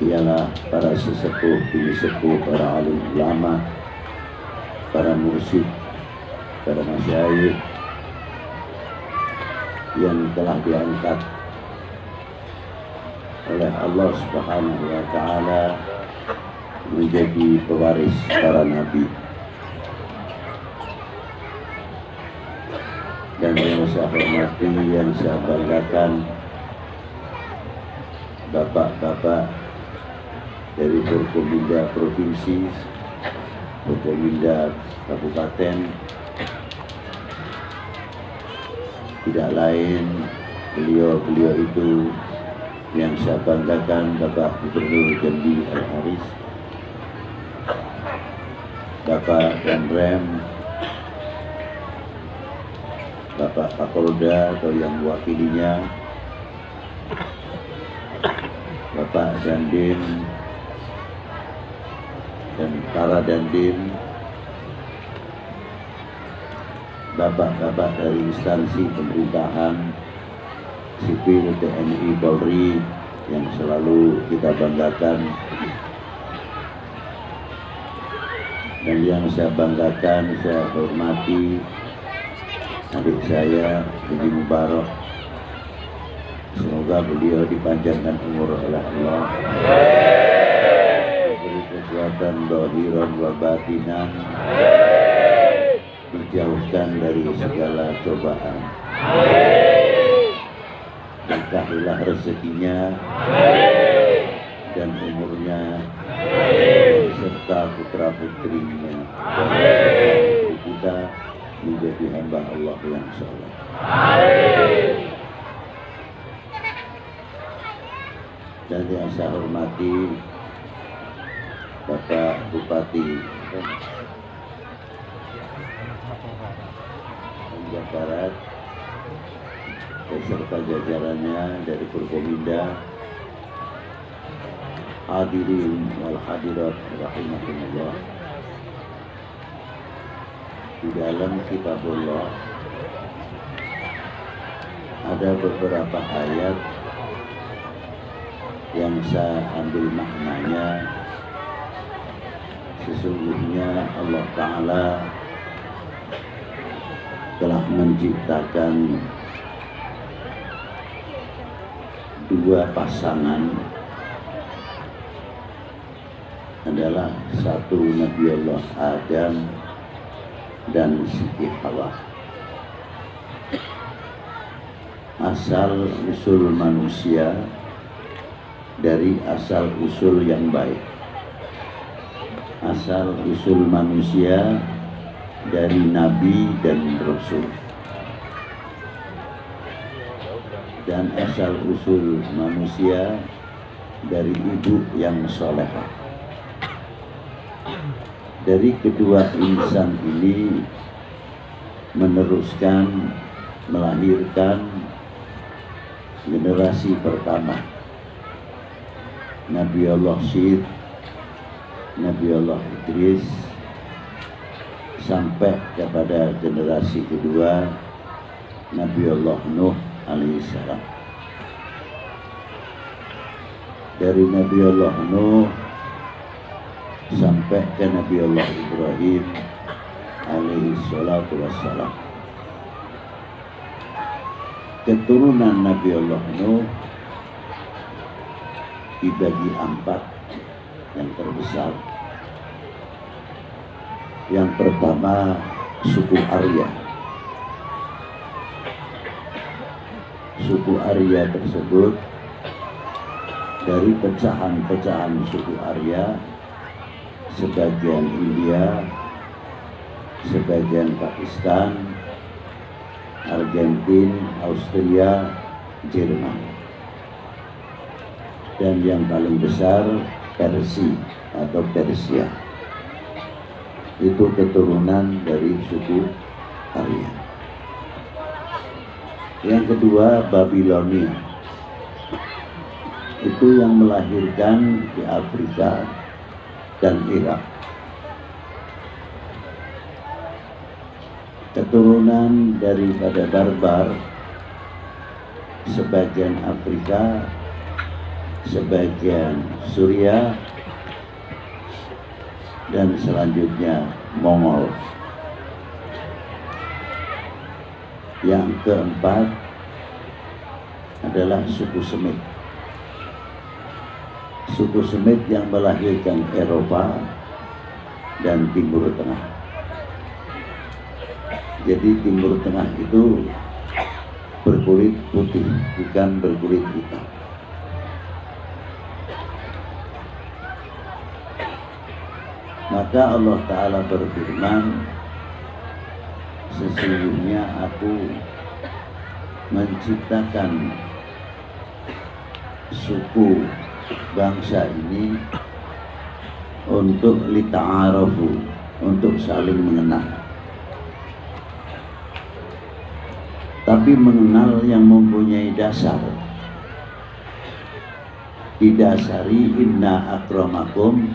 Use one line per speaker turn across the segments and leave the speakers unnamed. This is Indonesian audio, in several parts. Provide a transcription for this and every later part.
ialah para sesepuh, bini sepuh, para alim ulama, para mursyid, para masyayikh yang telah diangkat oleh Allah Subhanahu wa Ta'ala menjadi pewaris para nabi. Dan yang saya hormati, yang saya banggakan, bapak-bapak dari Forkominda Provinsi, Forkominda Kabupaten, tidak lain beliau itu yang saya banggakan, Bapak Gubernur Jambi Al-Haris, Bapak Danrem, Bapak Kapolda atau yang mewakilinya, Bapak Dandim dan para Dandim, bapak-bapak dari instansi pemerintahan, sipil, TNI, Polri yang selalu kita banggakan, dan yang saya banggakan, saya hormati adik saya Haji Mubarak. Semoga beliau dipanjangkan umur oleh Allah, diberi kekuatan zahiran wa batinan, dijauhkan dari segala cobaan, berkahlah rezekinya dan umurnya, serta putra putrinya, dan kita menjadi hamba Allah yang saleh. Dan yang saya hormati Bapak Bupati Jawa Barat beserta jajarannya dari Forkominda, hadirin wal hadirat rahimakumullah. Di dalam kitabullah ada beberapa ayat yang saya ambil maknanya, sesungguhnya Allah Ta'ala telah menciptakan dua pasangan, adalah satu Nabi Allah Adam dan Siti Hawa. Asal usul manusia dari asal usul yang baik. Asal usul manusia dari Nabi dan Rasul. Dan asal usul manusia dari ibu yang solehah. Dari kedua insan ini meneruskan, melahirkan generasi pertama, Nabi Allah Syed, Nabi Allah Idris, sampai kepada generasi kedua, Nabi Allah Nuh alaihissalam. Dari Nabi Allah Nuh sampai ke Nabi Allah Ibrahim alaihissalatu wassalam. Keturunan Nabi Allah Nuh dibagi 4 yang terbesar. Yang pertama suku Arya. Suku Arya tersebut dari pecahan-pecahan suku Arya, sebagian India, sebagian Pakistan, Argentina, Austria, Jerman, dan yang paling besar Persia. Itu keturunan dari suku Arya. Yang kedua Babilonia. Itu yang melahirkan di Afrika dan Irak. Keturunan daripada barbar sebagian Afrika sebagian Suriah, dan selanjutnya Mongol. Yang keempat adalah suku Semit. Suku Semit yang melahirkan Eropa dan Timur Tengah. Jadi Timur Tengah itu berkulit putih, bukan berkulit hitam. Maka Allah Ta'ala berfirman, sesungguhnya aku menciptakan suku bangsa ini untuk lita'arafu, untuk saling mengenal. Tapi mengenal yang mempunyai dasar, didasari inna akramakum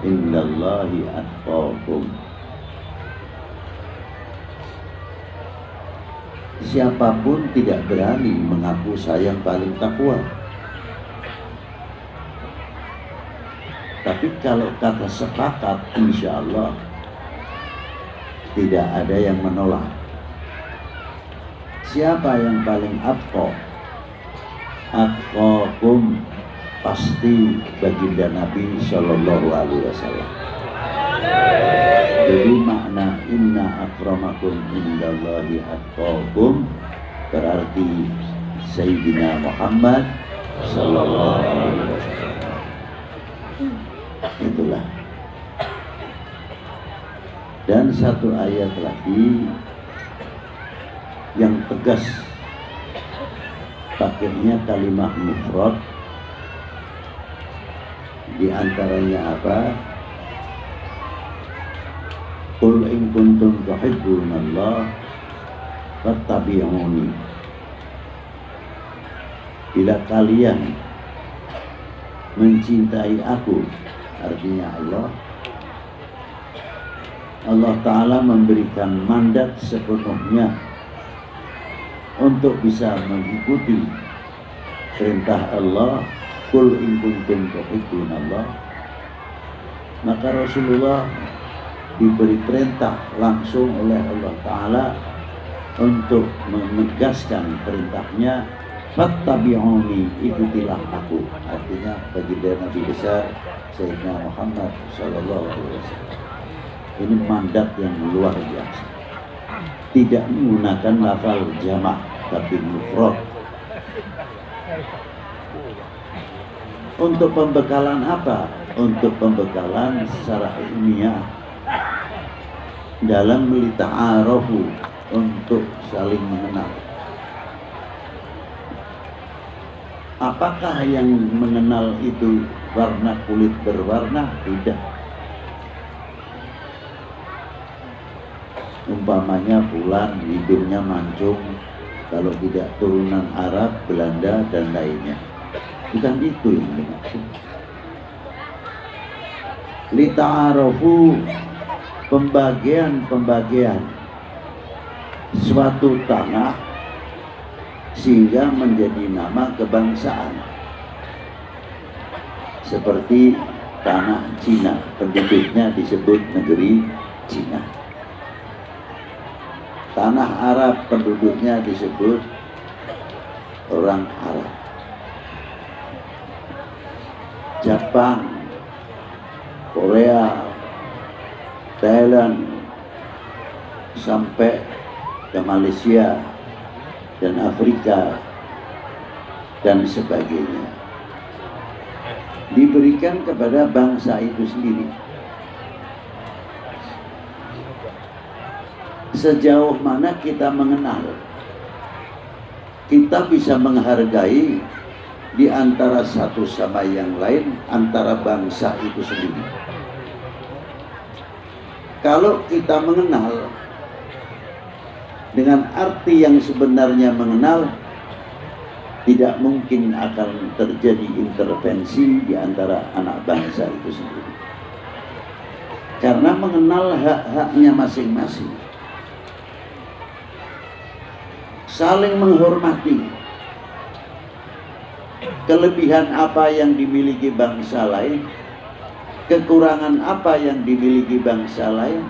indallahi atqakum. Siapapun tidak berani mengaku saya yang paling takwa. Tapi kalau kata sepakat, insya Allah tidak ada yang menolak. Siapa yang paling atqa? Atqakum pasti baginda Nabi Shallallahu Alaihi Wasallam. Jadi makna inna akramakum indallahi atqakum berarti Sayyidina Muhammad Sallallahu Alaihi Wasallam. Itulah. Dan satu ayat lagi yang tegas, pakainya kalimat mufrad, di antaranya apa? Qul in kuntum tuhibbunallah fattabi'uni. Bila kalian mencintai aku, artinya Allah Ta'ala memberikan mandat sepenuhnya untuk bisa mengikuti perintah Allah, qul in kuntum tuhibbunallah. Maka Rasulullah diberi perintah langsung oleh Allah Ta'ala untuk menegaskan perintahnya, fattabi'uni, ikutilah aku. Artinya baginda Nabi besar Sayyidina Muhammad Sallallahu Alaihi Wasallam. Ini mandat yang luar biasa. Tidak menggunakan lafal jamak, tapi mufrad. Untuk pembekalan apa? Untuk pembekalan secara ilmiah dalam lita'arafu, untuk saling mengenal. Apakah yang mengenal itu warna kulit berwarna? Tidak. Umpamanya fulan hidungnya mancung, kalau tidak turunan Arab, Belanda dan lainnya. Bukan itu yang dimaksud. Lita'arafu, pembagian suatu tanah sehingga menjadi nama kebangsaan. Seperti tanah Cina, penduduknya disebut negeri Cina. Tanah Arab, penduduknya disebut orang Arab. Jepang, Korea, Thailand, sampai ke Malaysia dan Afrika dan sebagainya, diberikan kepada bangsa itu sendiri. Sejauh mana kita mengenal, kita bisa menghargai di antara satu sama yang lain, antara bangsa itu sendiri. Kalau kita mengenal dengan arti yang sebenarnya mengenal, tidak mungkin akan terjadi intervensi di antara anak bangsa itu sendiri. Karena mengenal hak-haknya masing-masing, saling menghormati, kelebihan apa yang dimiliki bangsa lain, kekurangan apa yang dimiliki bangsa lain,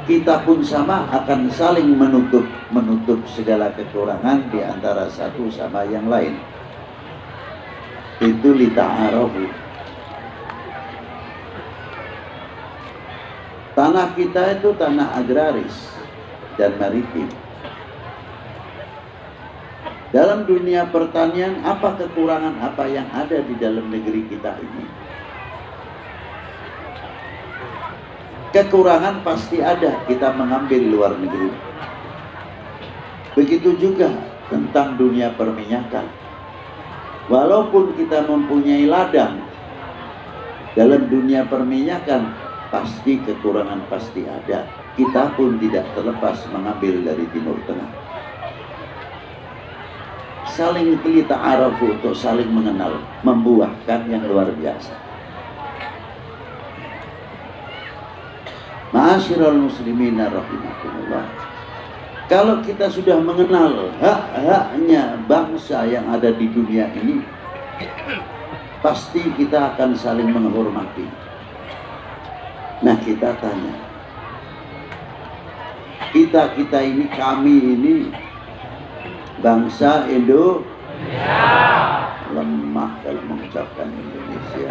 kita pun sama akan saling menutup segala kekurangan di antara satu sama yang lain. Itu lita'arafu. Tanah kita itu tanah agraris dan maritim. Dalam dunia pertanian, apa kekurangan apa yang ada di dalam negeri kita ini? Kekurangan pasti ada, kita mengambil luar negeri. Begitu juga tentang dunia perminyakan. Walaupun kita mempunyai ladang dalam dunia perminyakan, pasti kekurangan pasti ada. Kita pun tidak terlepas mengambil dari Timur Tengah. Saling lita'arafu, untuk saling mengenal, membuahkan yang luar biasa. Ma'asyiral muslimina rahimakumullah. Kalau kita sudah mengenal hak-haknya bangsa yang ada di dunia ini, pasti kita akan saling menghormati. Nah, kita tanya, kita ini, kami ini bangsa Indonesia. Lemah kalau mengucapkan Indonesia.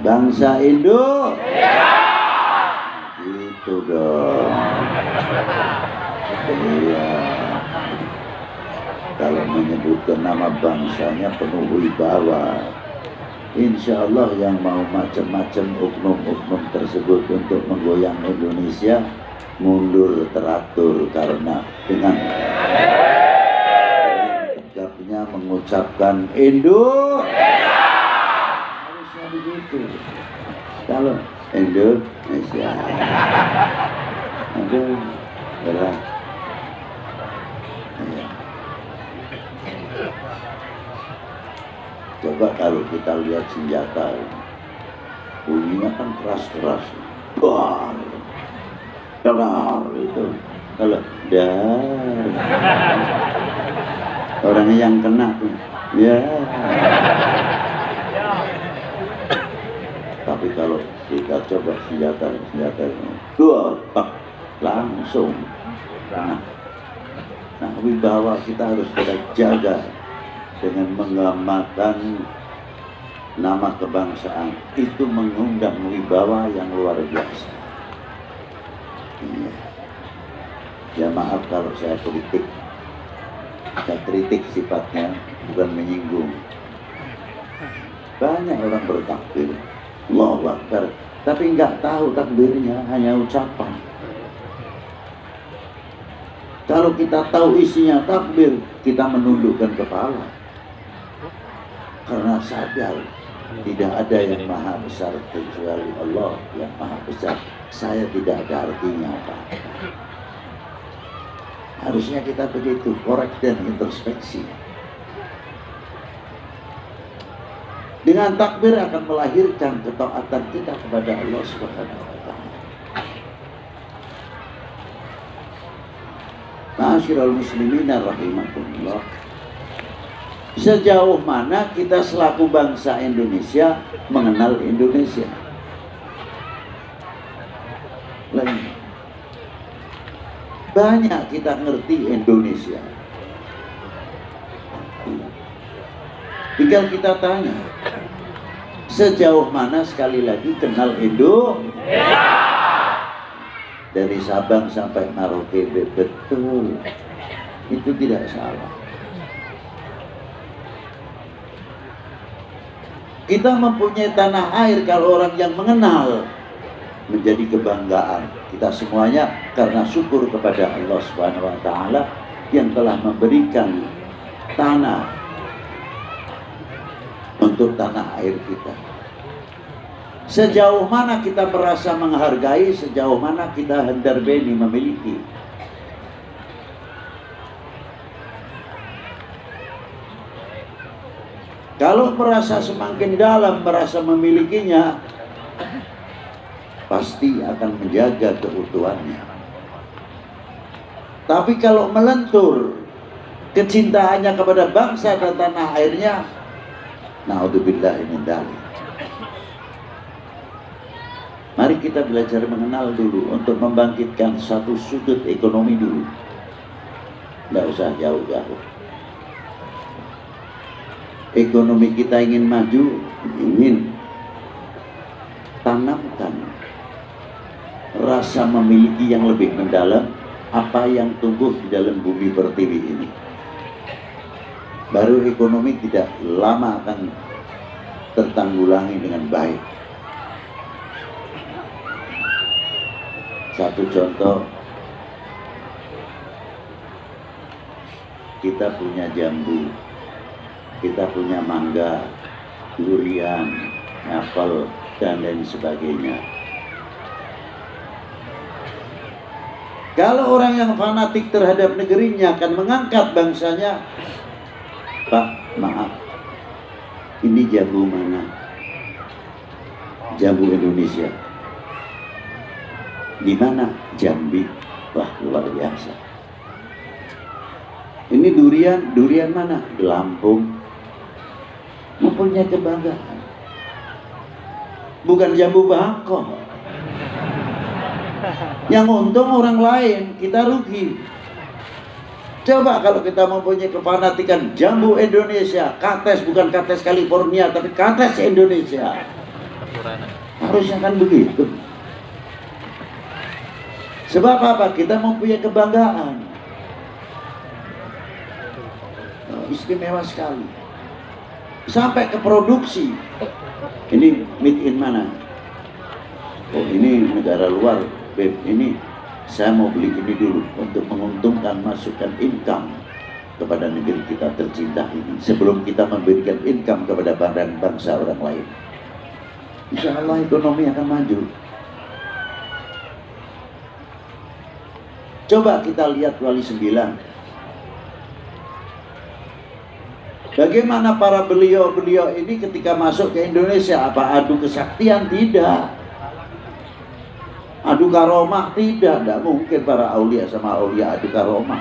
Bangsa Indonesia. Gitu dong. Iya. Kalau menyebutkan nama bangsanya penuh wibawa. Insya Allah yang mau macam-macam oknum-oknum tersebut untuk menggoyang Indonesia mundur teratur, karena dengan tegapnya mengucapkan Indonesia. Harusnya begitu. Kalau Indonesia, aduh, berat. Ya. Coba kalau kita lihat senjata, bunyinya kan keras-keras, dar itu. Kalau dar, orang yang kena tuh, ya. Tapi kalau kita coba senjata tak langsung. Nah, wibawa kita harus kita jaga dengan mengamalkan nama kebangsaan. Itu mengundang wibawa yang luar biasa. Ya maaf kalau saya kritik. Saya kritik sifatnya, bukan menyinggung. Banyak orang bertakbir, Allahu Akbar, tapi nggak tahu takbirnya, hanya ucapan. Kalau kita tahu isinya takbir, kita menundukkan kepala, karena sadar tidak ada yang maha besar kecuali Allah yang maha besar. Saya tidak ada artinya apa-apa. Harusnya kita begitu, korek dan introspeksi. Dengan takbir akan melahirkan ketaatan kita kepada Allah Subhanahu wa Ta'ala. Ma'asyiral muslimina rahimakumullah. Sejauh mana kita selaku bangsa Indonesia mengenal Indonesia? Banyak kita ngerti Indonesia. Tinggal kita tanya, sejauh mana sekali lagi kenal Indonesia? Dari Sabang sampai Merauke, betul. Itu tidak salah. Kita mempunyai tanah air, kalau orang yang mengenal, menjadi kebanggaan kita semuanya, karena syukur kepada Allah Subhanahu wa Ta'ala yang telah memberikan tanah untuk tanah air kita. Sejauh mana kita merasa menghargai, sejauh mana kita hendak-beni memiliki. Kalau merasa semakin dalam, merasa memilikinya, pasti akan menjaga keutuhannya. Tapi kalau melentur, kecintaannya kepada bangsa dan tanah airnya, naudzubillahi min dzalik. Mari kita belajar mengenal dulu untuk membangkitkan satu sudut ekonomi dulu. Tidak usah jauh-jauh. Ekonomi kita ingin maju, ingin tanamkan rasa memiliki yang lebih mendalam apa yang tumbuh di dalam bumi pertiwi ini. Baru ekonomi tidak lama akan tertanggulangi dengan baik. Satu contoh, kita punya jambu, kita punya mangga, durian, apel, dan lain sebagainya. Kalau orang yang fanatik terhadap negerinya akan mengangkat bangsanya, Pak, maaf, ini jambu mana? Jambu Indonesia. Di mana? Jambi. Wah, luar biasa. Ini durian, durian mana? Di Lampung. Mempunyai kebanggaan. Bukan jambu Bangkok. Yang untung orang lain, kita rugi. Coba kalau kita mempunyai kefanatikan jambu Indonesia, kates, bukan kates California, tapi kates Indonesia. Harusnya kan begitu. Sebab apa? Kita mempunyai kebanggaan. Istimewa sekali. Sampai ke produksi. Ini made in mana? Oh, ini negara luar, Beb. Ini saya mau beli ini dulu untuk menguntungkan, masukkan income kepada negeri kita tercinta ini sebelum kita memberikan income kepada bangsa orang lain. Insya Allah ekonomi akan maju. Coba kita lihat Wali Sembilan. Bagaimana para beliau-beliau ini ketika masuk ke Indonesia? Apa adu kesaktian? Tidak. Adu karomah? Tidak. Tidak mungkin para aulia sama aulia adu karomah.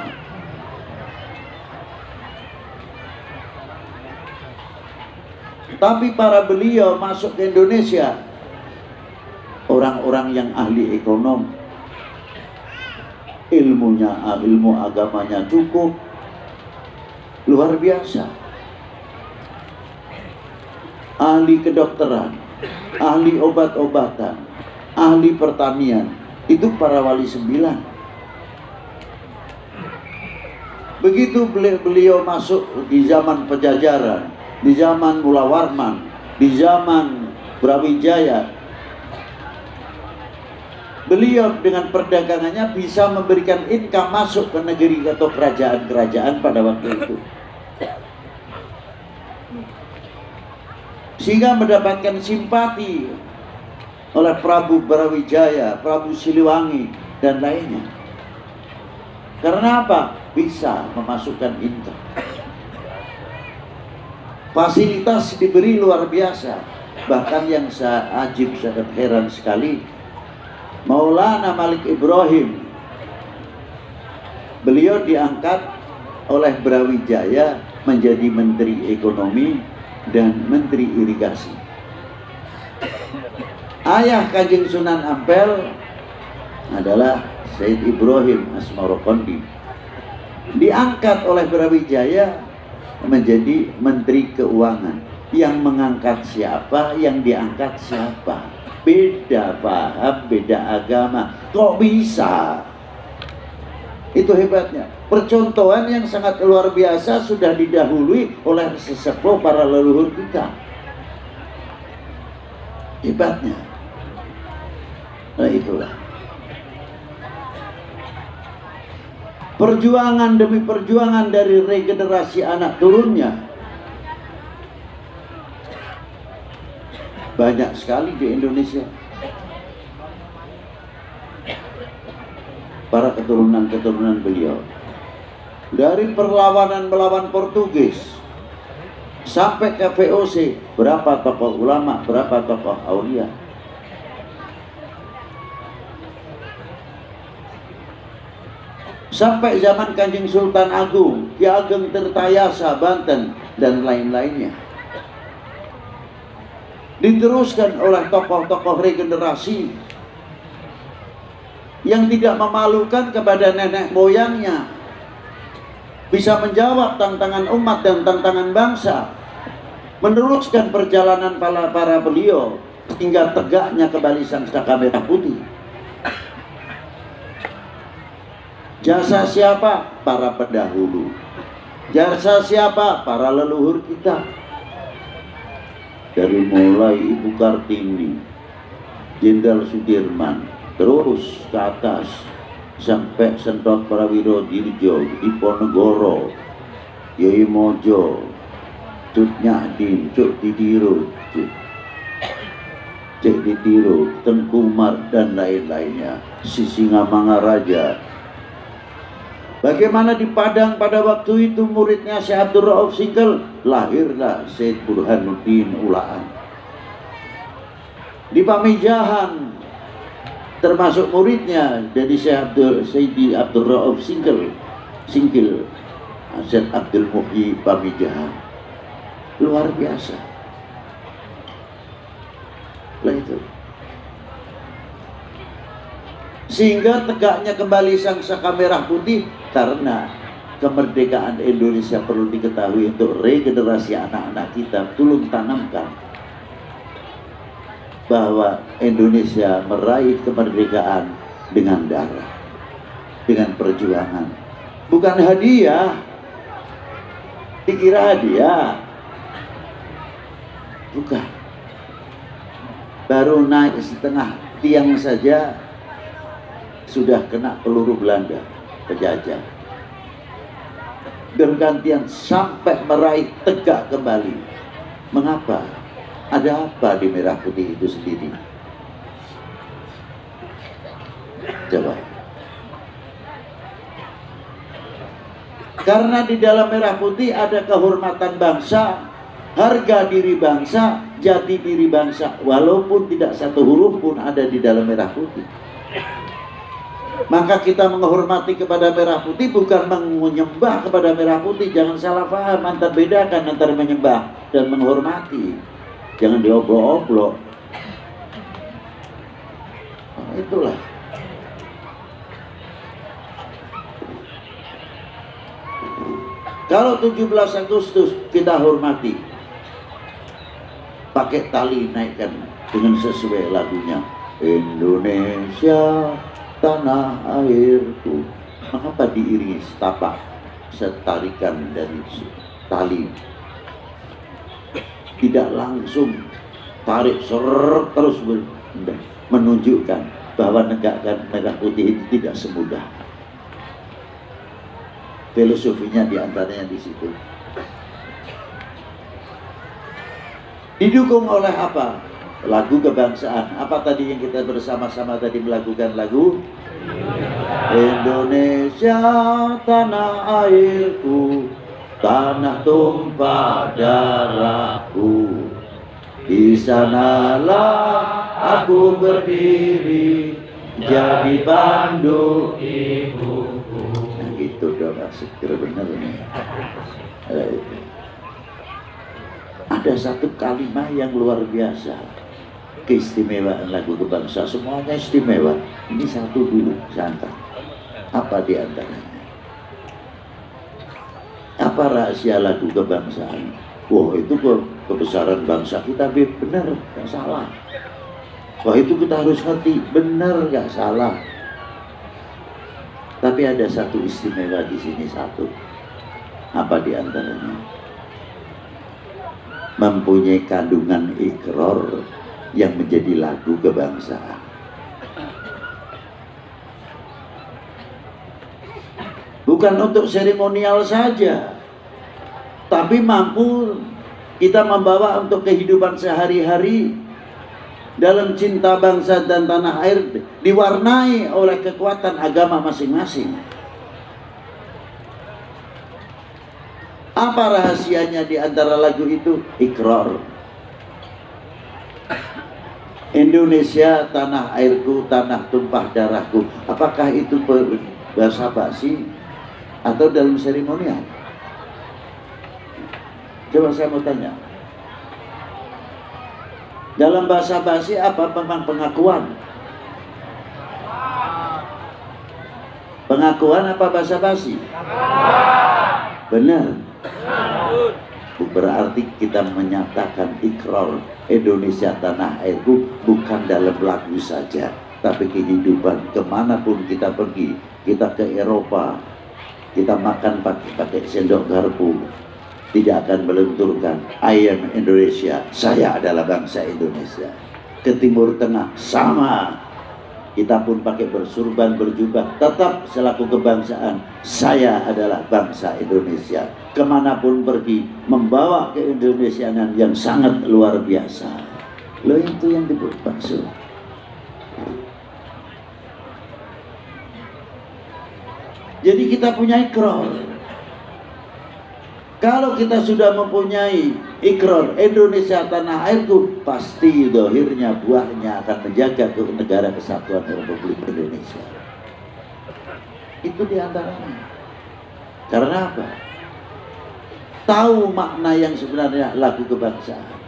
Tapi para beliau masuk ke Indonesia, orang-orang yang ahli ekonom, ilmu agamanya cukup, luar biasa. Ahli kedokteran, ahli obat-obatan, ahli pertanian, itu para Wali Sembilan. Begitu beliau masuk di zaman Pejajaran, di zaman Mula Warman, di zaman Brawijaya, beliau dengan perdagangannya bisa memberikan income masuk ke negeri atau kerajaan-kerajaan pada waktu itu, sehingga mendapatkan simpati oleh Prabu Brawijaya, Prabu Siliwangi, dan lainnya. Karena apa? Bisa memasukkan income. Fasilitas diberi luar biasa. Bahkan yang saya ajib, sangat heran sekali, Maulana Malik Ibrahim, beliau diangkat oleh Brawijaya menjadi Menteri Ekonomi dan Menteri Irigasi. Ayah Kanjeng Sunan Ampel adalah Said Ibrahim Asmarokondi, diangkat oleh Brawijaya menjadi Menteri Keuangan. Yang mengangkat siapa, yang diangkat siapa? Beda paham, beda agama. Kok bisa? Itu hebatnya. Percontohan yang sangat luar biasa sudah didahului oleh sesepuh para leluhur kita. Hebatnya. Nah itulah. Perjuangan demi perjuangan dari regenerasi anak turunnya banyak sekali di Indonesia. Para keturunan-keturunan beliau, dari perlawanan melawan Portugis sampai ke VOC, berapa tokoh ulama, berapa tokoh aulia. sampai zaman Kanjeng Sultan Agung, Ki Ageng Tirtayasa Banten, dan lain-lainnya. Diteruskan oleh tokoh-tokoh regenerasi yang tidak memalukan kepada nenek moyangnya, bisa menjawab tantangan umat dan tantangan bangsa, meneruskan perjalanan para beliau hingga tegaknya kembali Sangsaka Merah Putih. Jasa siapa? Para pendahulu. Jasa siapa? Para leluhur kita. Dari mulai Ibu Kartini, Jenderal Sudirman, terus ke atas sampai Sentot Prawiro Dirjo, Diponegoro, Yai Mojo, Cut Nyadin, Cuk Didiro, Cek Didiro, Tengku Umar, dan lain-lainnya, Sisingamangaraja. Bagaimana di Padang pada waktu itu muridnya Syekh Abdul Rauf Singkel, lahirlah Syekh Burhanuddin Ulaan. Di Pamijahan termasuk muridnya jadi Syekh Abdul Rauf Singkel, Syekh Abdul Muhyi Pamijahan. Luar biasa. Lah itu. Sehingga tegaknya kembali Sangsaka Merah Putih karena kemerdekaan Indonesia perlu diketahui untuk regenerasi anak-anak kita. Tolong tanamkan bahwa Indonesia meraih kemerdekaan dengan darah, dengan perjuangan, bukan hadiah. Dikira hadiah, bukan. Baru naik setengah tiang saja sudah kena peluru Belanda penjajah. Bergantian sampai meraih tegak kembali. Mengapa? Ada apa di Merah Putih itu sendiri? Coba. Karena di dalam Merah Putih ada kehormatan bangsa, harga diri bangsa, jati diri bangsa, walaupun tidak satu huruf pun ada di dalam Merah Putih. Maka kita menghormati kepada Merah Putih bukan menyembah kepada Merah Putih. Jangan salah paham, antara bedakan antara menyembah dan menghormati. Jangan dioblok-oblok. Nah, itulah. Kalau 17 Agustus kita hormati, pakai tali naikkan dengan sesuai lagunya, Indonesia tanah airku. Mengapa diiringi setapak, setarikan dari tali? Tidak langsung tarik ser terus menunjukkan bahwa menegakkan Merah Putih itu tidak semudah. Filosofinya diantaranya di situ. Didukung oleh apa? Lagu kebangsaan. Apa tadi yang kita bersama-sama tadi melakukan lagu? Indonesia tanah airku, tanah tumpah darahku, di sanalah aku berdiri, jadi pandu ibuku. Nah, gitu dong, seger bener nih. Ada satu kalimat yang luar biasa, keistimewaan lagu kebangsaan. Semuanya istimewa. Ini satu dulu, santai. Apa di antaranya? Apa rahasia lagu kebangsaan? Wah, itu kebesaran bangsa kita, benar, nggak salah. Wah, itu kita harus ngerti, benar, nggak salah. Tapi ada satu istimewa di sini, satu. Apa di antaranya? Mempunyai kandungan ikrar yang menjadi lagu kebangsaan. Bukan untuk seremonial saja, tapi mampu kita membawa untuk kehidupan sehari-hari dalam cinta bangsa dan tanah air, diwarnai oleh kekuatan agama masing-masing. Apa rahasianya di antara lagu itu? Ikrar. Indonesia tanah airku, tanah tumpah darahku. Apakah itu basa-basi atau dalam seremonial? Coba saya mau tanya, dalam basa-basi apa memang pengakuan? Pengakuan apa basa-basi? Benar. Berarti kita menyatakan ikrar Indonesia tanah airku bukan dalam lagu saja, tapi kehidupan. Kemanapun kita pergi, kita ke Eropa, kita makan pakai sendok garpu, tidak akan melenturkan I am Indonesia, saya adalah bangsa Indonesia. Ke Timur Tengah sama, kita pun pakai bersurban, berjubah, tetap selaku kebangsaan saya adalah bangsa Indonesia. Kemanapun pergi, membawa keindonesiaan yang sangat luar biasa. Loh, itu yang dimaksud. Jadi kita punya ikrar. Kalau kita sudah mempunyai ikrar Indonesia tanah airku, pasti dohirnya, buahnya akan menjaga negara kesatuan Republik Indonesia. Itu diantaranya. Karena apa? Tahu makna yang sebenarnya lagu kebangsaan.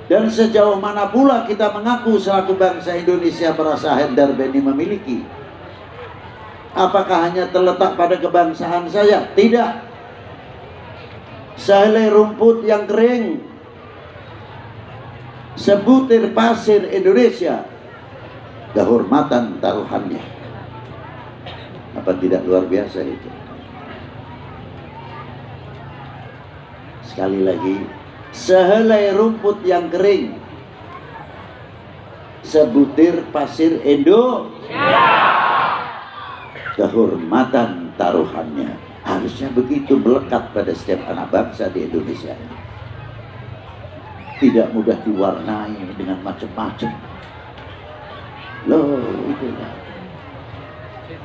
Dan sejauh mana pula kita mengaku selaku bangsa Indonesia merasa Hendar Beni memiliki. Apakah hanya terletak pada kebangsaan saya? Tidak. Sehelai rumput yang kering, sebutir pasir Indonesia, kehormatan taruhannya. Apa tidak luar biasa itu? Sekali lagi, sehelai rumput yang kering, sebutir pasir Indonesia, kehormatan taruhannya. Harusnya begitu melekat pada setiap anak bangsa di Indonesia. Tidak mudah diwarnai dengan macam-macam. Loh, itulah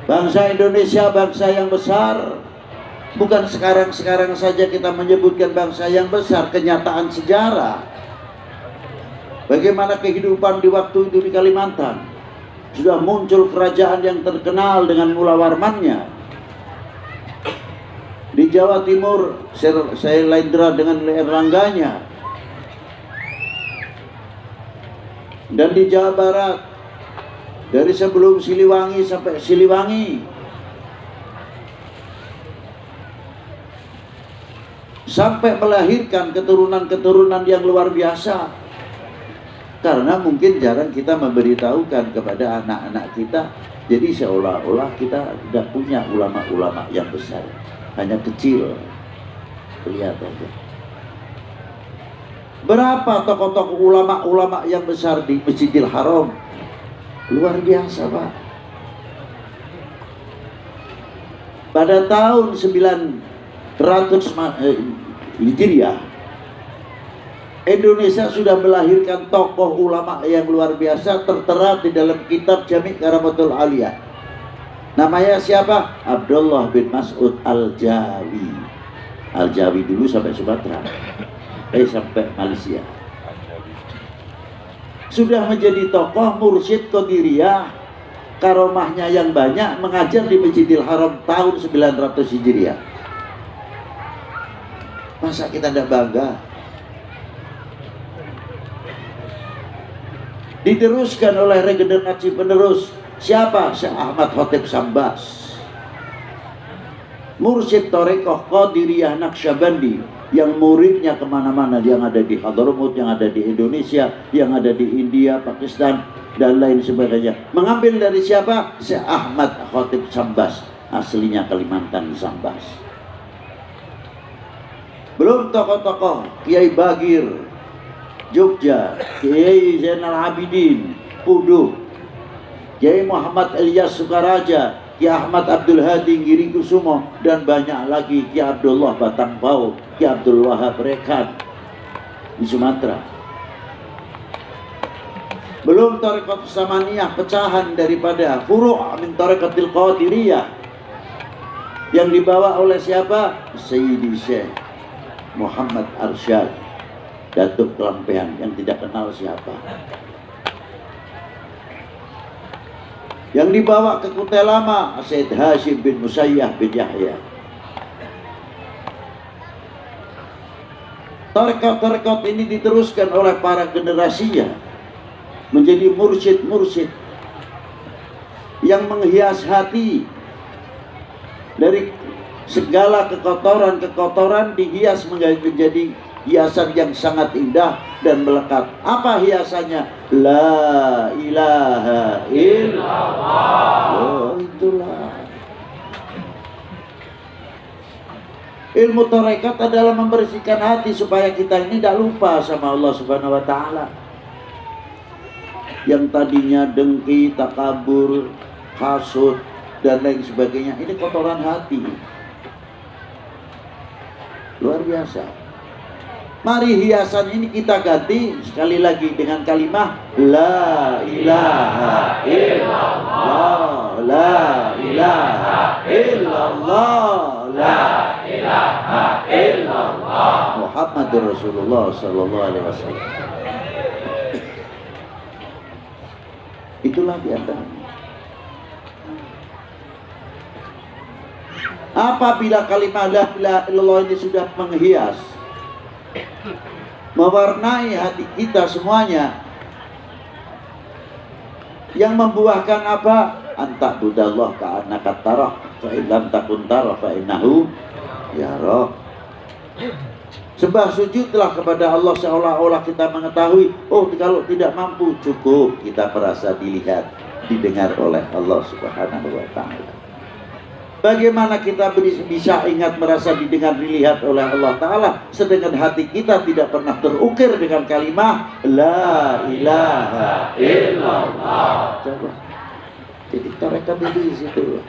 bangsa Indonesia, bangsa yang besar. Bukan sekarang-sekarang saja kita menyebutkan bangsa yang besar, kenyataan sejarah. Bagaimana kehidupan di waktu itu di Kalimantan. Sudah muncul kerajaan yang terkenal dengan Mula Warmannya. Di Jawa Timur, Sailendra dengan Erlangganya. Dan di Jawa Barat, dari sebelum Siliwangi sampai Siliwangi. Sampai melahirkan keturunan-keturunan yang luar biasa. Karena mungkin jarang kita memberitahukan kepada anak-anak kita. Jadi seolah-olah kita tidak punya ulama-ulama yang besar. Hanya kecil, lihat aja. Berapa tokoh-tokoh ulama-ulama yang besar di Masjidil Haram? Luar biasa, Pak. Pada tahun 900 Hijriah, Indonesia sudah melahirkan tokoh ulama yang luar biasa, tertera di dalam kitab Jami' Karamatul Aliyah. Namanya siapa? Abdullah bin Mas'ud Al-Jawi. Al-Jawi dulu sampai Sumatera, sampai Malaysia. Sudah menjadi tokoh mursyid Qadiriyah, karomahnya yang banyak, mengajar di Masjidil Haram tahun 900 Hijriah. Masa kita tidak bangga? Diteruskan oleh regenerasi penerus. Siapa? Syekh Ahmad Khotib Sambas, mursyid Thariqah Qadiriyah Naqsyabandi, yang muridnya kemana-mana, yang ada di Hadramaut, yang ada di Indonesia, yang ada di India, Pakistan, dan lain sebagainya. Mengambil dari siapa? Syekh Ahmad Khotib Sambas, aslinya Kalimantan Sambas. Belum tokoh-tokoh Kiai Bagir Jogja, Kiai Zainal Abidin Puduh, Kiai Muhammad Ilyas Sukaraja, Kiai Ahmad Abdul Hadi Girikusumo, dan banyak lagi, Kiai Abdullah Batangpau, Kiai Abdul Wahab Rekan di Sumatera. Belum Thariqat Samaniyah, pecahan daripada furu' min Thariqatil Qadiriyah, yang dibawa oleh siapa? Sayyidi Syekh Muhammad Arsyad, Datuk Kelampean, yang tidak kenal siapa. yang dibawa ke Kutai Lama Said Hashim bin Musayyah bin Yahya. Tarekat-tarekat ini diteruskan oleh para generasinya menjadi mursyid-mursyid yang menghias hati dari segala kekotoran-kekotoran, dihias menjadi hiasan yang sangat indah dan melekat. Apa hiasannya? La ilaha illallah. Oh, itulah. Ilmu tarekat adalah membersihkan hati supaya kita ini tidak lupa sama Allah Subhanahu wa Ta'ala. Yang tadinya dengki, takabur, hasud dan lain sebagainya, ini kotoran hati. Luar biasa. Mari hiasan ini kita ganti sekali lagi dengan kalimah La ilaha illallah, La ilaha illallah, La ilaha illallah, Muhammadur Rasulullah sallallahu alaihi wasallam. Itulah diantaranya. Apabila kalimah La ilaha illallah ini sudah menghias, mewarnai hati kita semuanya, yang membuahkan apa? Anta budallah ka'annaka tarah fa illam takun tarah fa innahu yarah. Sembah sujudlah kepada Allah seolah-olah kita mengetahui. Oh, kalau tidak mampu, cukup kita merasa dilihat, didengar oleh Allah Subhanahu wa Ta'ala. Bagaimana kita bisa ingat merasa didengar dilihat oleh Allah Ta'ala sedangkan hati kita tidak pernah terukir dengan kalimah La ilaha illallah. Coba. Jadi tarekat di situ.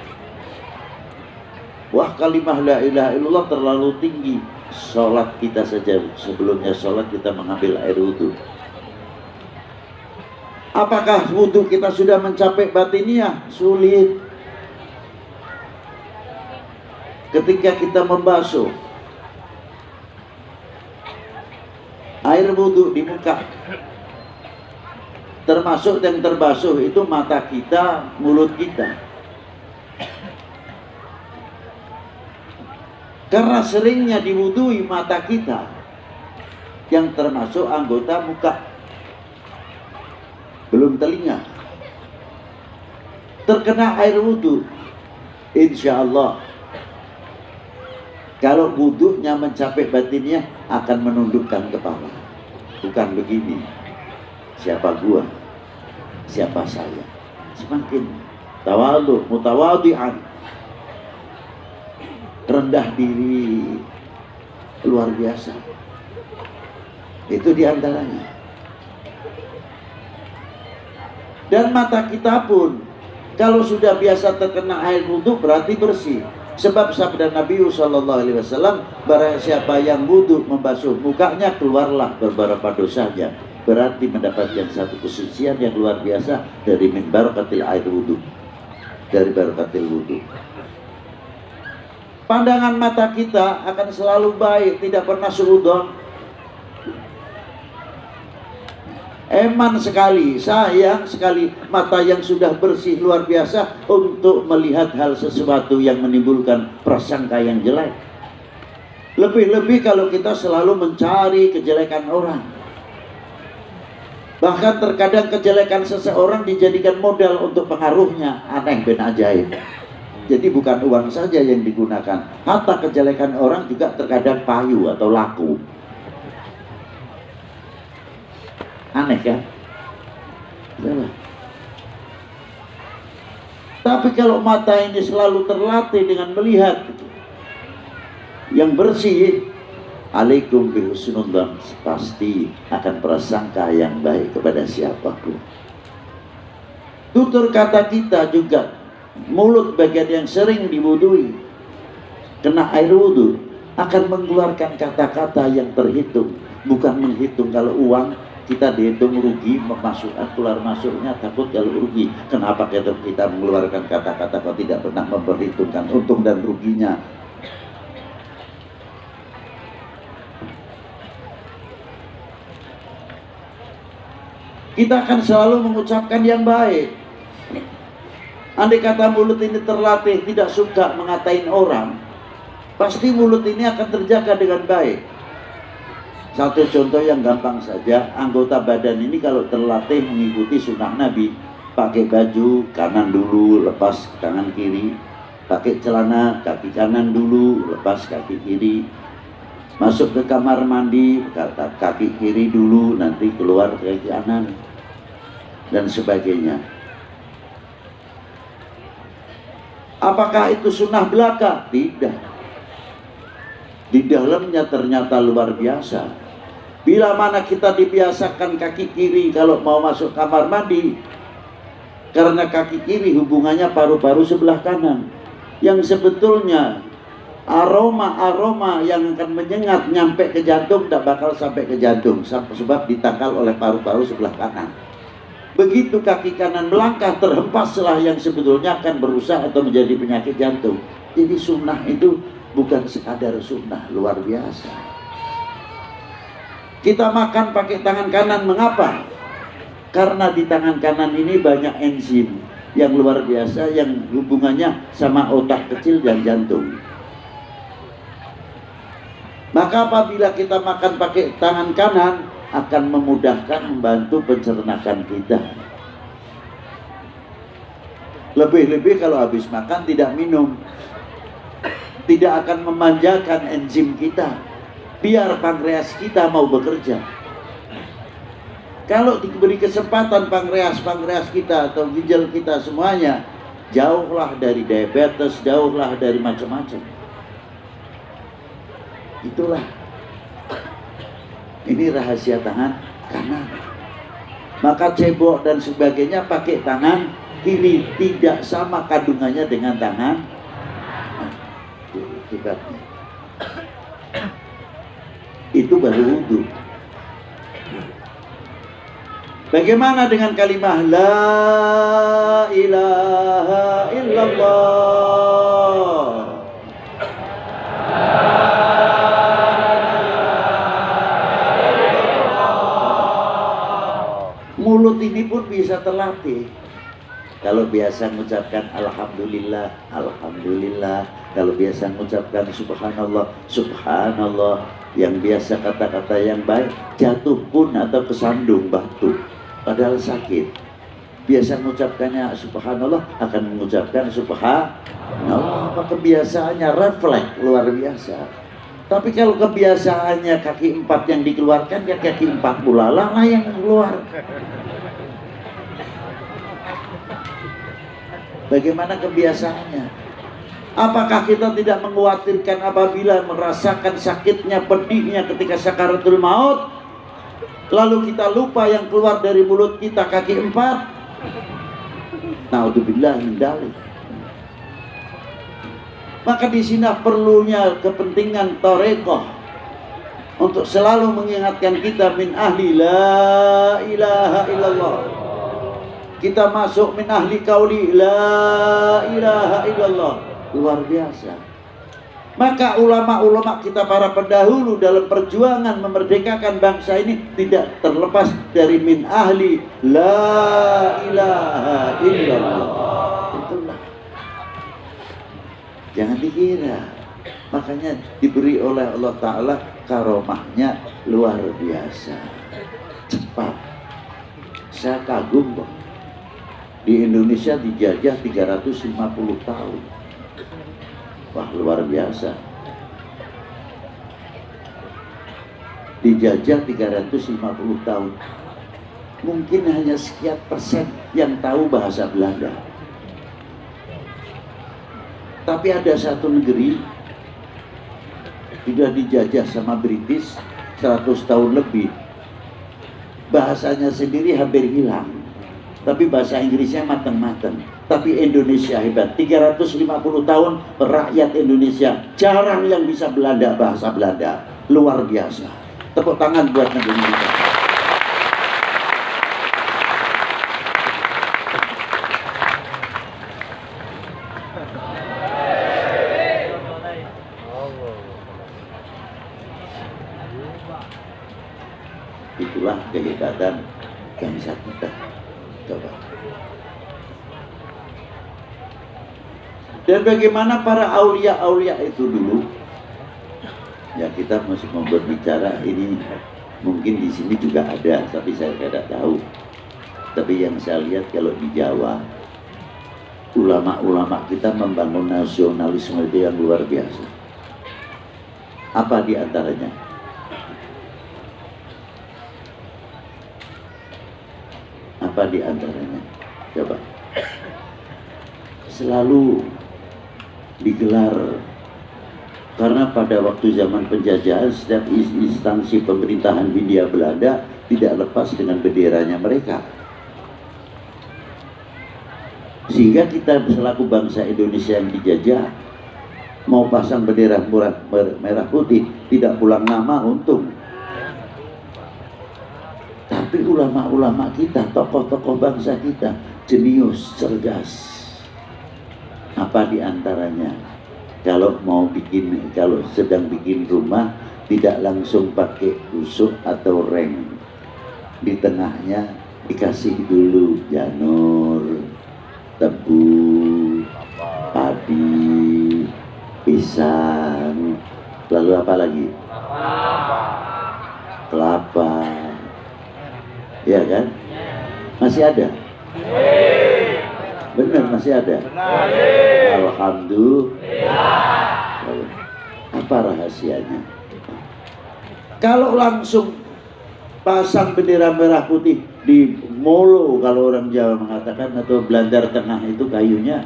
Wah, kalimah La ilaha illallah terlalu tinggi. Sholat kita saja, sebelumnya sholat kita mengambil air wudhu. Apakah wudhu kita sudah mencapai batiniah? Sulit. Ketika kita membasuh air wudhu di muka, termasuk yang terbasuh itu mata kita, mulut kita. Karena seringnya diwudhui mata kita, yang termasuk anggota muka, belum telinga, terkena air wudhu, insya Allah kalau wudhunya mencapai batinnya akan menundukkan kepala. Bukan begini, siapa gua, siapa saya. Semakin tawadhu, mutawadhi'an, rendah diri, luar biasa. Itu diantaranya. Dan mata kita pun kalau sudah biasa terkena air wudhu berarti bersih. Sebab sabda Nabi sallallahu alaihi wasallam, barang siapa yang wudhu membasuh mukanya keluarlah beberapa dosanya, berarti mendapatkan satu kesucian yang luar biasa dari min barakatil air wudhu, dari barakatil wudhu. Pandangan mata kita akan selalu baik, tidak pernah suudon. Eman sekali, sayang sekali mata yang sudah bersih luar biasa untuk melihat hal sesuatu yang menimbulkan prasangka yang jelek. Lebih-lebih kalau kita selalu mencari kejelekan orang. Bahkan terkadang kejelekan seseorang dijadikan modal untuk pengaruhnya. Aneh ben ajaib. Jadi bukan uang saja yang digunakan, hatta kejelekan orang juga terkadang payu atau laku. Aneh kan? Yalah. Tapi kalau mata ini selalu terlatih dengan melihat yang bersih, alaikum bihusnudhan, pasti akan prasangka yang baik kepada siapapun. Tutur kata kita juga, mulut bagian yang sering diwudui, kena air wudhu, akan mengeluarkan kata-kata yang terhitung, bukan menghitung. Kalau uang kita dihitung rugi, keluar masuknya takut kalau rugi. Kenapa kita mengeluarkan kata-kata kalau tidak pernah memperhitungkan untung dan ruginya? Kita akan selalu mengucapkan yang baik. Andai kata mulut ini terlatih tidak suka mengatain orang, pasti mulut ini akan terjaga dengan baik. Satu contoh yang gampang saja, anggota badan ini kalau terlatih mengikuti sunnah Nabi, pakai baju kanan dulu, lepas tangan kiri, pakai celana kaki kanan dulu, lepas kaki kiri, masuk ke kamar mandi kaki kiri dulu, nanti keluar kaki kanan, dan sebagainya. Apakah itu sunnah belaka? Tidak. Di dalamnya ternyata luar biasa. Bila mana kita dibiasakan kaki kiri kalau mau masuk kamar mandi, karena kaki kiri hubungannya paru-paru sebelah kanan, yang sebetulnya aroma-aroma yang akan menyengat nyampe ke jantung tidak bakal sampai ke jantung, sebab ditangkal oleh paru-paru sebelah kanan. Begitu kaki kanan melangkah, terhempaslah yang sebetulnya akan berusaha atau menjadi penyakit jantung. Jadi sunnah itu bukan sekadar sunnah, luar biasa. Kita makan pakai tangan kanan, mengapa? Karena di tangan kanan ini banyak enzim yang luar biasa yang hubungannya sama otak kecil dan jantung. Maka apabila kita makan pakai tangan kanan, akan memudahkan, membantu pencernaan kita. Lebih-lebih kalau habis makan tidak minum, tidak akan memanjakan enzim kita, biar pankreas kita mau bekerja. Kalau diberi kesempatan pankreas kita atau ginjal kita semuanya, jauhlah dari diabetes, jauhlah dari macam-macam. Itulah, ini rahasia tangan kanan. Maka cebok dan sebagainya pakai tangan kiri, tidak sama kandungannya dengan tangan sifatnya. Itu baru wudhu. Bagaimana dengan kalimah la ilaha illallah? Mulut ini pun bisa terlatih. Kalau biasa mengucapkan alhamdulillah, alhamdulillah. Kalau biasa mengucapkan subhanallah, subhanallah. Yang biasa kata-kata yang baik, jatuh pun atau kesandung batu, padahal sakit. Biasa mengucapkannya subhanallah, akan mengucapkan subhanallah. Apa kebiasaannya refleks luar biasa. Tapi kalau kebiasaannya kaki empat yang dikeluarkan, ya kaki empat bulalah lah yang keluar. Bagaimana kebiasaannya? Apakah kita tidak mengkhawatirkan apabila merasakan sakitnya, pedihnya ketika sakaratul maut, lalu kita lupa yang keluar dari mulut kita kaki empat? Naudzubillah min dzalik. Maka di sini perlunya kepentingan tarekoh untuk selalu mengingatkan kita min ahli la ilaha illallah. Kita masuk min ahli qauli la ilaha illallah. Luar biasa. Maka ulama-ulama kita para pendahulu dalam perjuangan memerdekakan bangsa ini tidak terlepas dari min ahli la ilaha illallah. Itulah. Jangan dikira. Makanya diberi oleh Allah Ta'ala karomahnya luar biasa, cepat. Saya kagum kok. Di Indonesia dijajah 350 tahun. Wah, luar biasa. Dijajah 350 tahun. Mungkin hanya sekian persen yang tahu bahasa Belanda. Tapi ada satu negeri sudah dijajah sama British 100 tahun lebih. Bahasanya sendiri hampir hilang. Tapi bahasa Inggrisnya mateng-mateng. Tapi Indonesia hebat, 350 tahun rakyat Indonesia jarang yang bisa Belanda, bahasa Belanda, luar biasa. Tepuk tangan buat negeri kita. Itulah kehebatan bangsa kita. Coba. Dan bagaimana para aulia-aulia itu dulu? Ya kita masih mau berbicara ini, mungkin di sini juga ada, tapi saya tidak tahu. Tapi yang saya lihat kalau di Jawa, ulama-ulama kita membangun nasionalisme itu yang luar biasa. Apa di antaranya? Apa di antaranya? Coba. Selalu digelar, karena pada waktu zaman penjajahan setiap instansi pemerintahan Hindia Belanda tidak lepas dengan benderanya mereka, sehingga kita selaku bangsa Indonesia yang dijajah mau pasang bendera merah putih tidak pulang nama, untung. Tapi ulama-ulama kita, tokoh-tokoh bangsa kita jenius, cerdas. Apa di antaranya? Kalau sedang bikin rumah tidak langsung pakai tusuk atau reng, di tengahnya dikasih dulu janur, tebu, padi, pisang, lalu apa lagi? Kelapa, ya kan? Masih ada? Benar, masih ada. Alhamdulillah. Apa rahasianya? Kalau langsung pasang bendera merah putih di molo, kalau orang Jawa mengatakan, atau Belandar Tengah itu kayunya,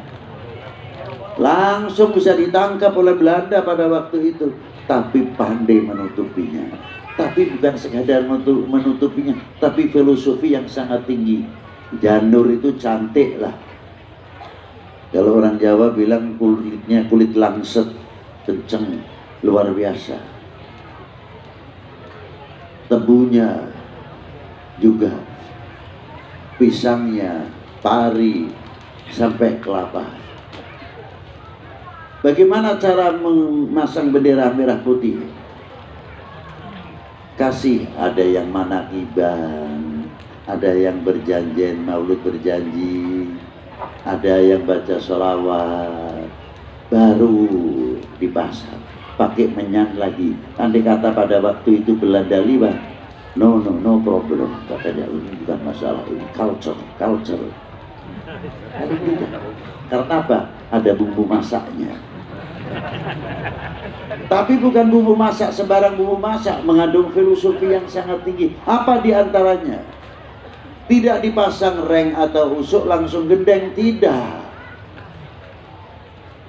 langsung bisa ditangkap oleh Belanda pada waktu itu. Tapi pandai menutupinya. Tapi bukan sekadar menutupinya, tapi filosofi yang sangat tinggi. Janur itu cantik lah. Kalau orang Jawa bilang kulitnya kulit langset, kenceng, luar biasa. Tebunya juga, pisangnya, pari, sampai kelapa. Bagaimana cara memasang bendera merah putih? Kasih, ada yang manakiban, ada yang berjanjian, maulud berjanji, ada yang baca sholawat, baru dipasang. Pakai menyan lagi. Andai kata pada waktu itu Belanda libat, no problem, katanya, ini bukan masalah, ini culture. Karena apa? Ada bumbu masaknya. Tapi bukan bumbu masak sembarang bumbu masak, mengandung filosofi yang sangat tinggi. Apa di antaranya? Tidak dipasang reng atau usuk langsung gendeng, tidak.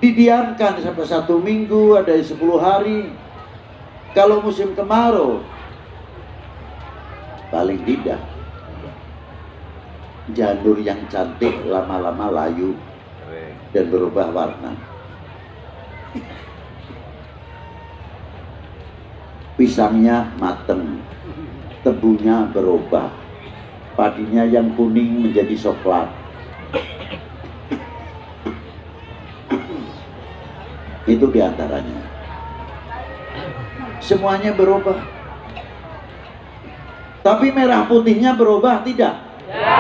Didiamkan sampai 1 minggu, ada 10 hari. Kalau musim kemarau, paling tidak, janur yang cantik lama-lama layu dan berubah warna. Pisangnya mateng, tebunya berubah, padinya yang kuning menjadi coklat. Itu diantaranya. Semuanya berubah. Tapi merah putihnya berubah tidak? Ya.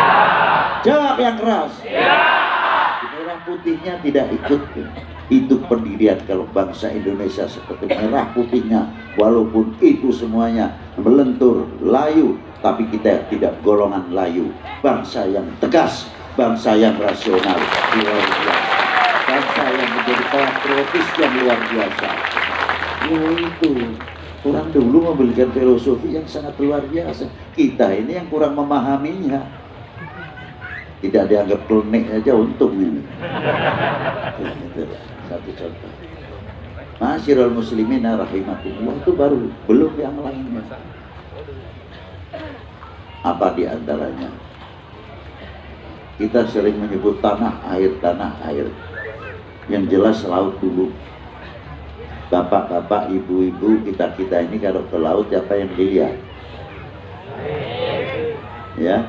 Jawab yang keras. Ya. Merah putihnya tidak ikut. Itu pendirian kalau bangsa Indonesia seperti merah putihnya, walaupun itu semuanya melentur, layu, tapi kita tidak golongan layu. Bangsa yang tegas, bangsa yang rasional, luar biasa. Bangsa yang menjadi patriotis yang luar biasa. Oh itu, orang dulu memberikan filosofi yang sangat luar biasa. Kita ini yang kurang memahaminya. Tidak dianggap klenik aja untung ini. Satu contoh. Masyirul muslimin rahimakumullah, itu baru, belum yang lainnya. Apa di antaranya? Kita sering menyebut tanah air. Yang jelas laut dulu. Bapak-bapak, ibu-ibu, kita ini kalau ke laut apa yang dilihat? Ya,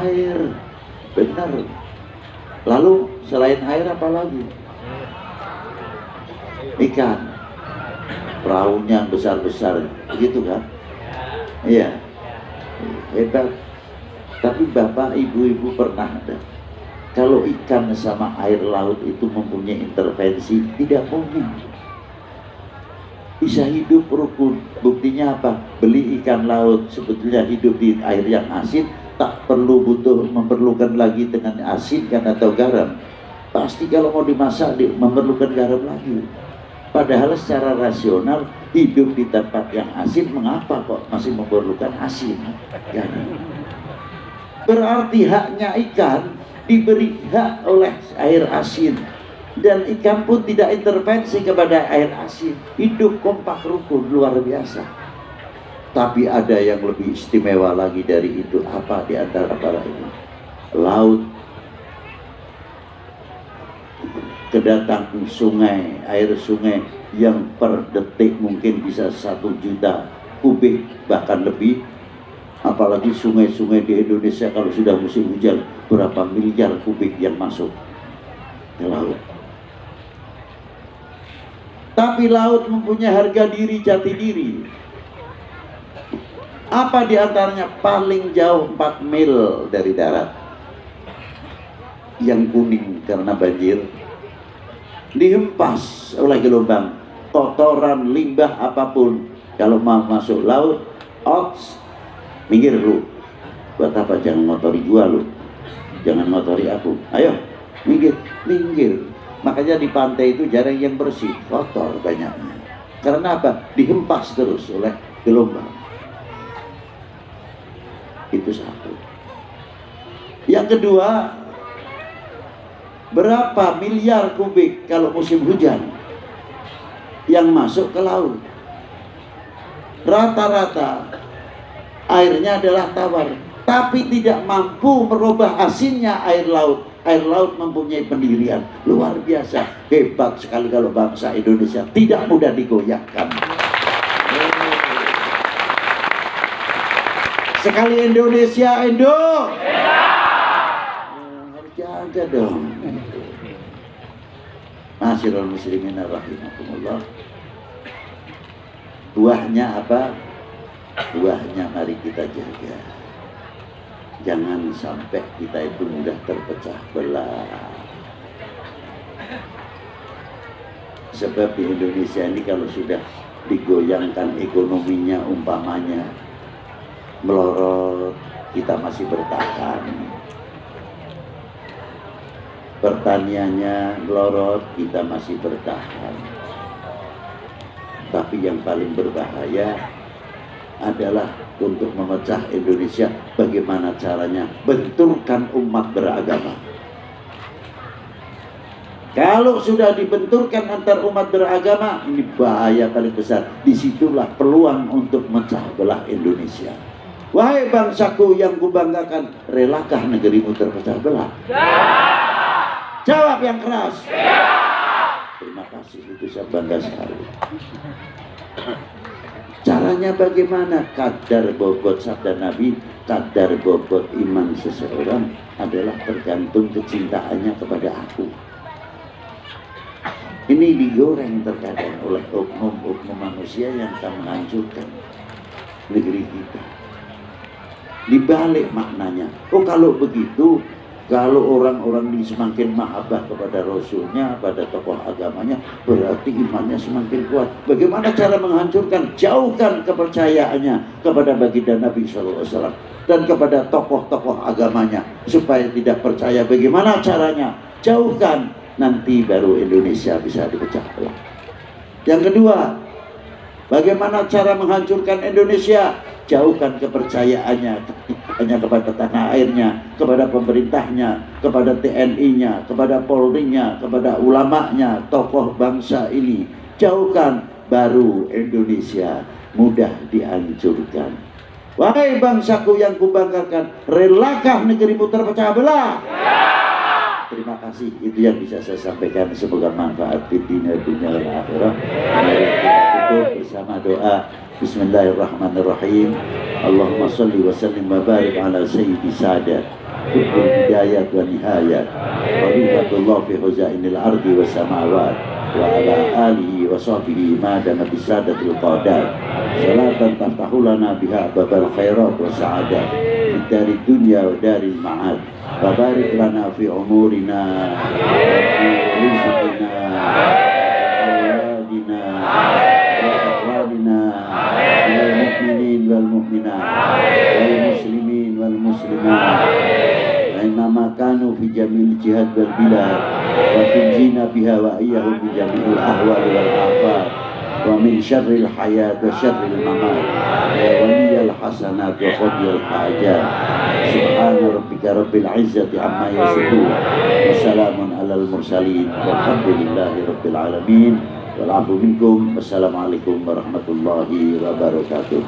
air, benar. Lalu selain air apa lagi? Ikan, perahunya besar-besar, gitu kan? Iya, hebat. Tapi bapak, ibu-ibu pernah ada kalau ikan sama air laut itu mempunyai intervensi, tidak mungkin bisa hidup rukun. Buktinya apa? Beli ikan laut sebetulnya hidup di air yang asin, tak perlu memerlukan lagi dengan asin kan atau garam. Pasti kalau mau dimasak memerlukan garam lagi. Padahal secara rasional hidup di tempat yang asin, mengapa kok masih memerlukan asin, garam? Berarti haknya ikan diberi hak oleh air asin, dan ikan pun tidak intervensi kepada air asin, hidup kompak rukun luar biasa. Tapi ada yang lebih istimewa lagi dari itu. Apa di antara para ini? Laut kedatang sungai, air sungai yang per detik mungkin bisa 1 juta kubik bahkan lebih. Apalagi sungai-sungai di Indonesia kalau sudah musim hujan, berapa miliar kubik yang masuk ke laut. Tapi laut mempunyai harga diri, jati diri. Apa diantaranya? Paling jauh 4 mil dari darat, yang kuning karena banjir, dihempas oleh gelombang. Kotoran, limbah, apapun, kalau mau masuk laut, outs, minggir lu. Buat apa? Jangan ngotori gua lu, jangan ngotori aku, ayo minggir, minggir. Makanya di pantai itu jarang yang bersih, kotor banyaknya. Karena apa? Dihempas terus oleh gelombang. Itu satu. Yang kedua, berapa miliar kubik kalau musim hujan yang masuk ke laut? Rata-rata airnya adalah tawar, tapi tidak mampu merubah asinnya air laut. Air laut mempunyai pendirian luar biasa. Hebat sekali kalau bangsa Indonesia, tidak mudah digoyahkan. Sekali Indonesia, harus jaga dong. Masyarul muslimin rahimakumullah. Buahnya apa? Buahnya mari kita jaga. Jangan sampai kita itu mudah terpecah belah. Sebab di Indonesia ini kalau sudah digoyangkan ekonominya, umpamanya melorot, kita masih bertahan. Pertaniannya melorot, kita masih bertahan. Tapi yang paling berbahaya adalah untuk memecah Indonesia. Bagaimana caranya? Benturkan umat beragama. Kalau sudah dibenturkan antar umat beragama, ini bahaya paling besar. Disitulah peluang untuk mecah belah Indonesia. Wahai bangsaku yang kubanggakan, relakah negerimu terpecah belah? Jawab yang keras. Terima kasih, itu saya bangga sekali. Caranya bagaimana? Kadar bobot sabda Nabi, kadar bobot iman seseorang adalah tergantung kecintaannya kepada aku. Ini digoreng terkadang oleh oknum-oknum manusia yang akan menghancurkan negeri kita. Dibalik maknanya, oh kalau begitu, kalau orang-orang ini semakin mahabbah kepada Rasulnya, pada tokoh agamanya, berarti imannya semakin kuat. Bagaimana cara menghancurkan? Jauhkan kepercayaannya kepada baginda Nabi SAW dan kepada tokoh-tokoh agamanya, supaya tidak percaya. Bagaimana caranya? Jauhkan, nanti baru Indonesia bisa dipecah belah. Yang kedua, bagaimana cara menghancurkan Indonesia? Jauhkan kepercayaannya hanya kepada tanah airnya, kepada pemerintahnya, kepada TNI-nya, kepada Polri-nya, kepada ulamanya, tokoh bangsa ini. Jauhkan, baru Indonesia mudah dihancurkan. Wahai bangsaku yang kubanggakan, relakah negerimu terpecah belah? Terima kasih, itu yang bisa saya sampaikan. Semoga manfaat di dunia dan akhirat. Mari kita tutup bersama doa. Bismillahirrahmanirrahim. Allahumma salli wa sallim wa barik ala sayyidi sadat Kubul hidayat wa nihayat Khalifatullah fi huzainil ardi wa samawat wa ala alihi wa sahbihi madana bisadatul qadat salatan taftahu lana biha babal khairat wa sa'adat fid dari dunya wa daril ma'ad. Wa barik lana fi umurina wa rizqina wa auladina wa aqwalina wal mu'minin wal mu'minat wal muslimin wal muslimat innama kanu fi jamil jihad wal bilad wa tunjina biha wa iyyahum min jami'il ahwal wal afat wa min syarril hayat wa syarril mamat ya waliyal hasanat wa qadiyal hajat. Subhana rabbika rabbil izzati amma yasifun wa salamun alal mursalin walhamdulillahi rabbil alamin. Wal afu minkum. Wassalamualaikum warahmatullahi wabarakatuh.